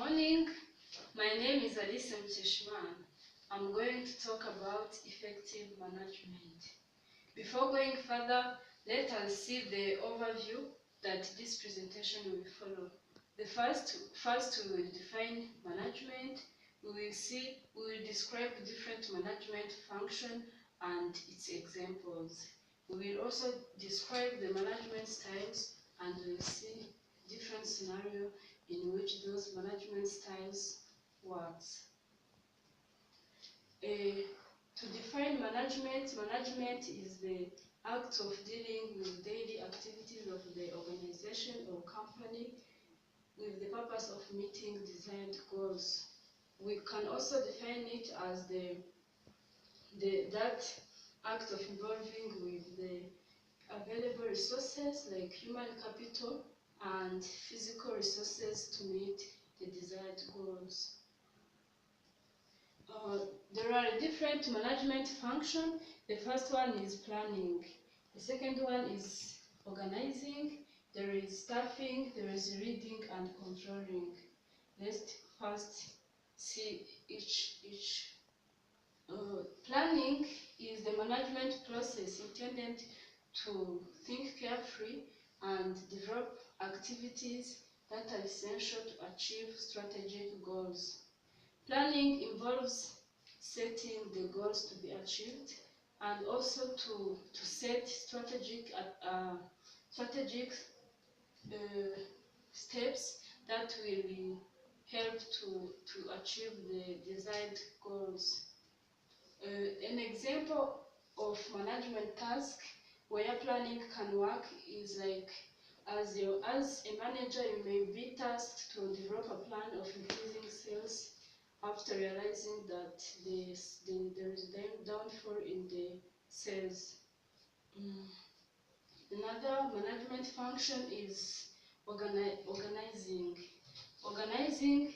morning. My name is Alice Mteshman. I'm going to talk about effective management. Before going further, let us see the overview that this presentation will follow. The first we will define management. We will describe different management function and its examples. We will also describe the management styles, and we will see different scenarios in which those management styles works. To define management, management is the act of dealing with daily activities of the organization or company with the purpose of meeting desired goals. We can also define it as that act of involving with the available resources like human capital and physical resources to meet the desired goals. There are different management functions. The first one is planning. The second one is organizing. There is staffing, there is reading and controlling. Let's first see each. Planning is the management process intended to think carefully and develop activities that are essential to achieve strategic goals. Planning involves setting the goals to be achieved and also to set strategic steps that will help to achieve the desired goals. An example of management task where planning can work is like as a manager, you may be tasked to develop a plan of increasing sales after realizing that there is downfall in the sales. Another management function is organizing. Organizing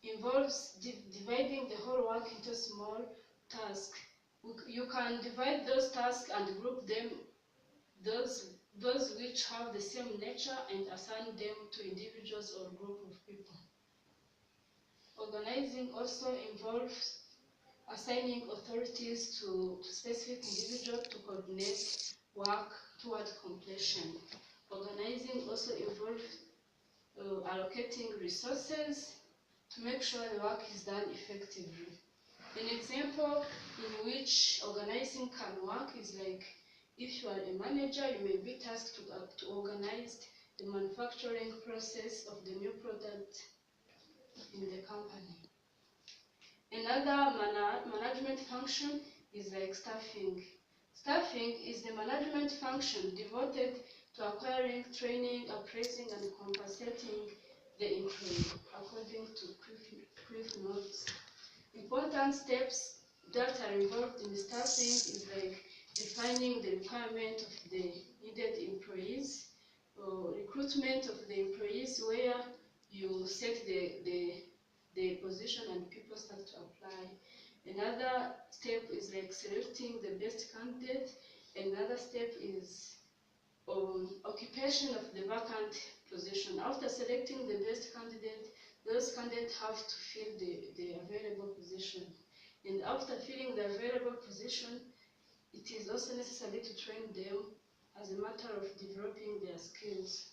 involves dividing the whole work into small tasks. You can divide those tasks and group them, those which have the same nature, and assign them to individuals or group of people. Organizing also involves assigning authorities to specific individuals to coordinate work toward completion. Organizing also involves allocating resources to make sure the work is done effectively. An example in which organizing can work is like if you are a manager, you may be tasked to organize the manufacturing process of the new product in the company. Another management function is like staffing. Staffing is the management function devoted to acquiring, training, appraising, and compensating the employee according to Cliff Notes. Important steps that are involved in staffing is like defining the requirement of the needed employees, recruitment of the employees where you set the position and people start to apply. Another step is like selecting the best candidate. Another step is occupation of the vacant position. After selecting the best candidate, those candidates have to fill the available position. And after filling the available position, it is also necessary to train them as a matter of developing their skills.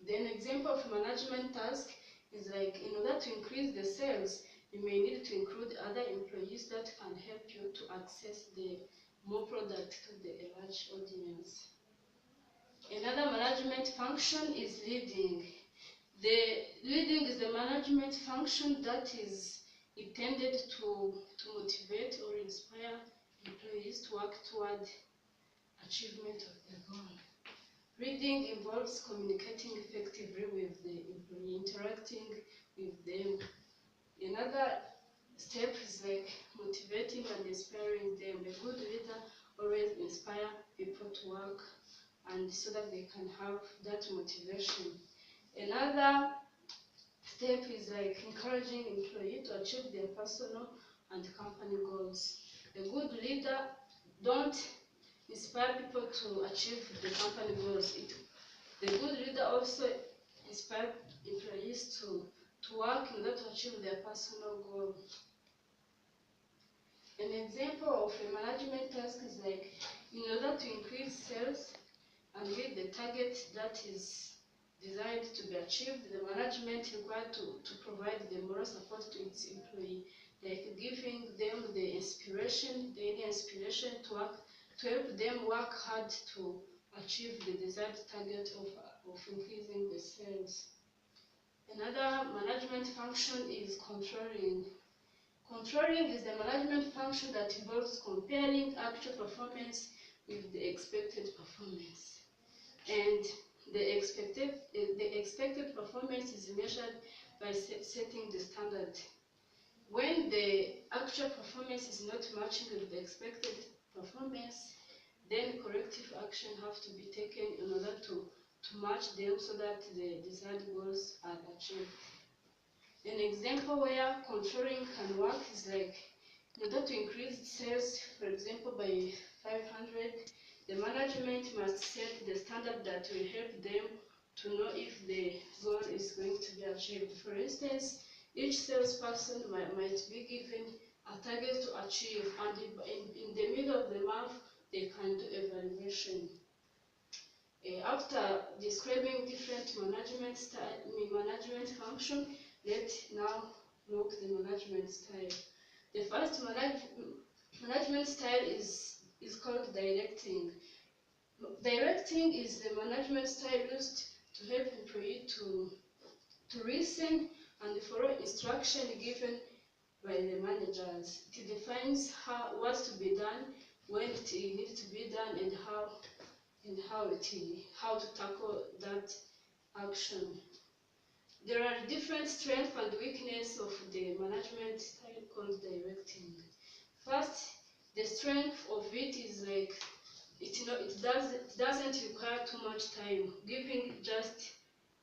Then example of management task is like in order to increase the sales, you may need to include other employees that can help you to access the more product to the large audience. Another management function is leading. The leading is the management function that is intended to motivate or inspire employees to work toward achievement of the goal. Leading involves communicating effectively with the employee, interacting with them. Another step is like motivating and inspiring them. A good leader always inspires people to work and so that they can have that motivation. Another step is like encouraging employees to achieve their personal and company goals. A good leader don't inspire people to achieve the company goals. The good leader also inspire employees to work in order to achieve their personal goal. An example of a management task is like, in order to increase sales and hit the target that is designed to be achieved, the management required to provide the moral support to its employee, like giving them the inspiration, daily inspiration to help them work hard to achieve the desired target of increasing the sales. Another management function is controlling. Controlling is the management function that involves comparing actual performance with the expected performance. And the expected performance is measured by setting the standard. When the actual performance is not matching with the expected performance, then corrective action have to be taken in order to match them so that the desired goals are achieved. An example where controlling can work is like, in order to increase sales, for example, by 500, the management must set the standard that will help them to know if the goal is going to be achieved. For instance, each salesperson might be given a target to achieve, and in the middle of the month, they can do evaluation. After describing different management function, let's now look at the management style. The first management style is called directing. Directing is the management style used to help employee to listen and follow instruction given by the managers. It defines what to be done, when it needs to be done, and how to tackle that action. There are different strengths and weaknesses of the management style called directing. First, the strength of it is like, it doesn't require too much time. Giving just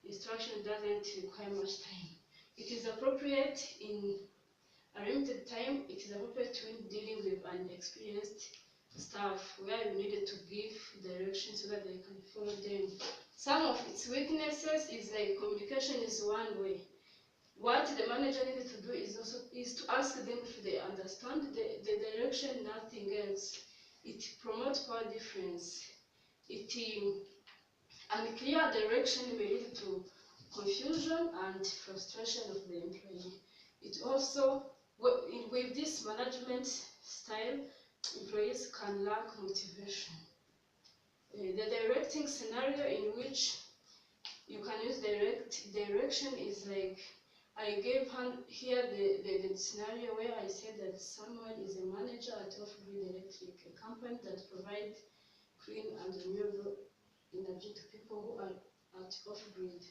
instruction doesn't require much time. It is appropriate in a limited time. It is appropriate when dealing with an experienced staff, where you needed to give directions so that they can follow them. Some of its weaknesses is like, communication is one way. What the manager needed to do is to ask them if they understand the direction, nothing else. It promotes power difference. Unclear direction may lead to confusion and frustration of the employee. It also, with this management style, employees can lack motivation. The directing scenario in which you can use direction is like, I gave here the scenario where I said that someone is a manager at Off-Grid Electric, a company that provides clean and renewable energy to people who are at Off-Grid.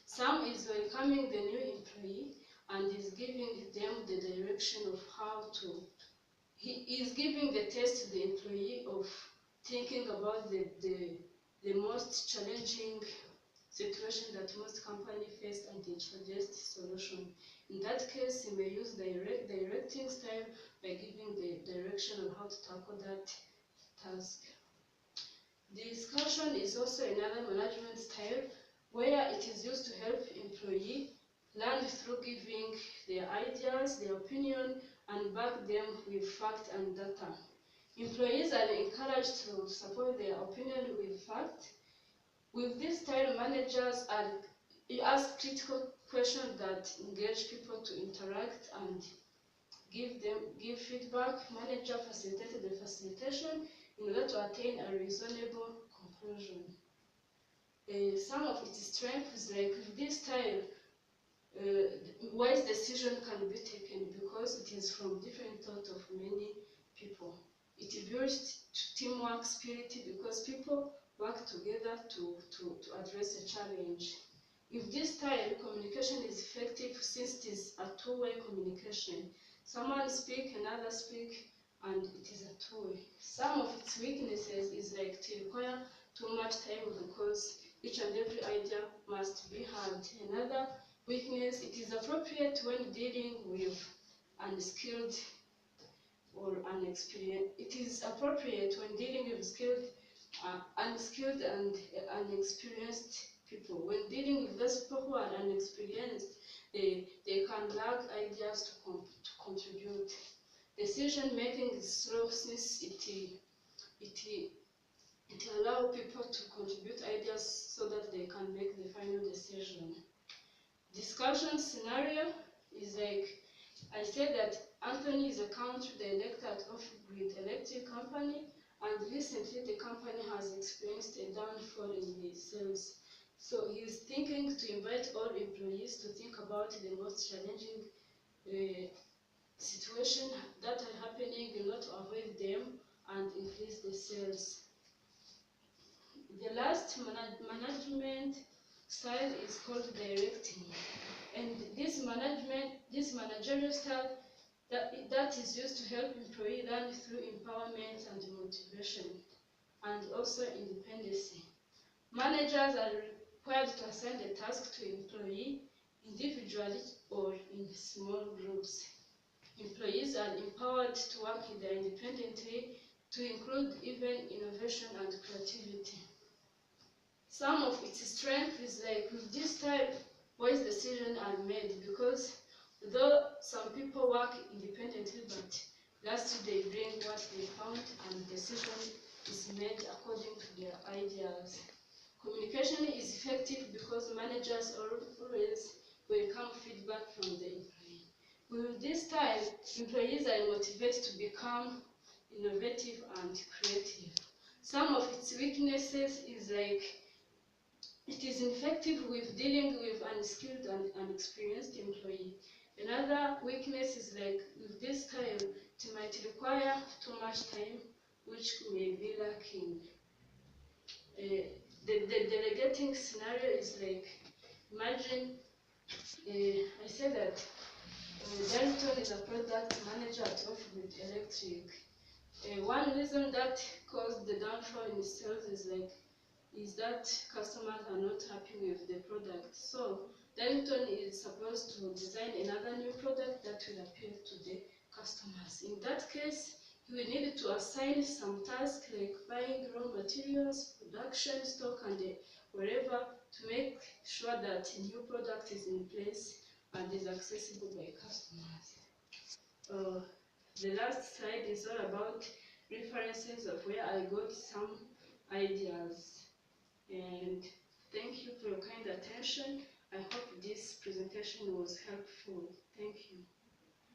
Sam is welcoming the new employee and is giving them the direction of how to. He is giving the test to the employee of thinking about the most challenging situation that most companies face, and they suggest solution. In that case, he may use directing style by giving the direction on how to tackle that task. Discussion is also another management style where it is used to help employee learn through giving their ideas, their opinion, and back them with facts and data. Employees are encouraged to support their opinion with facts. With this style, managers ask critical questions that engage people to interact and give feedback. Manager facilitated the facilitation in order to attain a reasonable conclusion. Some of its strengths, like with this style, wise decision can be taken because it is from different thoughts of many people. It builds teamwork spirit because people work together to address a challenge. With this style, communication is effective since it is a two-way communication. Someone speaks, another speaks, and it is a two-way. Some of its weaknesses is like to require too much time because each and every idea must be heard. Another weakness, it is appropriate when dealing with unskilled or unexperienced. It is appropriate when dealing with unskilled and unexperienced people. When dealing with those people who are unexperienced, they can lack ideas to contribute. Decision making is slow since it allows people to contribute ideas so that they can make the final decision. Discussion scenario is like, I said that Anthony is a country director at Off-Grid Electric Company, and recently the company has experienced a downfall in the sales. So he is thinking to invite all employees to think about the most challenging situation that are happening in order to avoid them and increase the sales. The last management style is called directing, and this managerial style that is used to help employees learn through empowerment and motivation, and also independency. Managers are required to assign the task to employee individually or in small groups. Employees are empowered to work independently, to include even innovation and creativity. Some of its strength is like, with this type, wise decisions are made, because though some people work independently, but lastly they bring what they found and decision is made according to their ideas. Communication is effective because managers always welcome feedback from the employee. With this style, employees are motivated to become innovative and creative. Some of its weaknesses is like, it is ineffective with dealing with unskilled and unexperienced employee. Another weakness is like, with this style, it might require too much time, which may be lacking. The delegating scenario is like, imagine, I said that Dalton is a product manager at Off-Grid Electric. One reason that caused the downfall in sales is that customers are not happy with the product. So Dalton is supposed to design another new product that will appeal to the customers. In that case, he will need to assign some tasks like buying raw materials, production, stock, and wherever, to make sure that a new product is in place and is accessible by customers. The last slide is all about references of where I got some ideas. And thank you for your kind attention. I hope this presentation was helpful. Thank you.